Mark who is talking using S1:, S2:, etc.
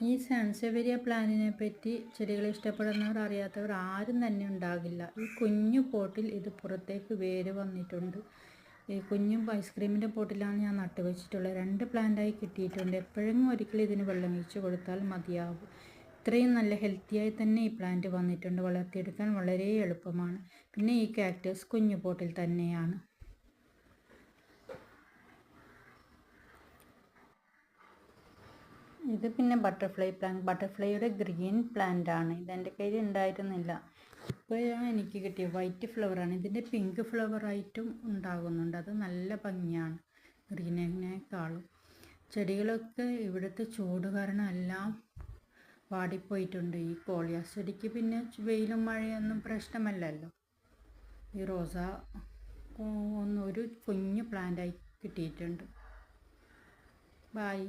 S1: ഈ സാൻസെവേരിയ പ്ലാന്റിനെ പറ്റി ചെടികളെ ഇഷ്ടപ്പെടുന്നവർ അറിയാത്തവർ ആരും തന്നെ ഉണ്ടാകില്ല. ഈ കുഞ്ഞു പോട്ടിൽ ഇത് പുറത്തേക്ക് വേര് വന്നിട്ടുണ്ട്. ഈ കുഞ്ഞും ഐസ്ക്രീമിൻ്റെ പോട്ടിലാണ് ഞാൻ നട്ടുവെച്ചിട്ടുള്ളത്. 2 പ്ലാന്റായി കിട്ടിയിട്ടുണ്ട്. എപ്പോഴെങ്കിലും ഒരിക്കലും ഇതിന് വെള്ളം ഒഴിച്ച് കൊടുത്താൽ മതിയാവും. ഇത്രയും നല്ല ഹെൽത്തിയായി തന്നെ ഈ പ്ലാന്റ് വന്നിട്ടുണ്ട്. വളർത്തിയെടുക്കാൻ വളരെ എളുപ്പമാണ്. പിന്നെ ഈ കാക്ടസ് കുഞ്ഞു പോട്ടിൽ തന്നെയാണ്. ഇത് പിന്നെ ബട്ടർഫ്ലൈ പ്ലാന്റ്, ബട്ടർഫ്ലൈയുടെ ഗ്രീൻ പ്ലാന്റ് ആണ്. ഇതെൻ്റെ കയ്യിൽ ഉണ്ടായിരുന്നില്ല. ഇപ്പോഴാണ് എനിക്ക് കിട്ടിയ വൈറ്റ് ഫ്ലവറാണ്. ഇതിൻ്റെ പിങ്ക് ഫ്ലവറായിട്ടും ഉണ്ടാകുന്നുണ്ട്. അത് നല്ല ഭംഗിയാണ് ഗ്രീനിനേക്കാളും. ചെടികളൊക്കെ ഇവിടുത്തെ ചൂട് കാരണം എല്ലാം വാടിപ്പോയിട്ടുണ്ട്. ഈ കോളിയാസ് ചെടിക്ക് പിന്നെ വെയിലും മഴയൊന്നും പ്രശ്നമല്ലല്ലോ. ഈ റോസ ഒരു കുഞ്ഞു പ്ലാന്റായി കിട്ടിയിട്ടുണ്ട്. ബായ്.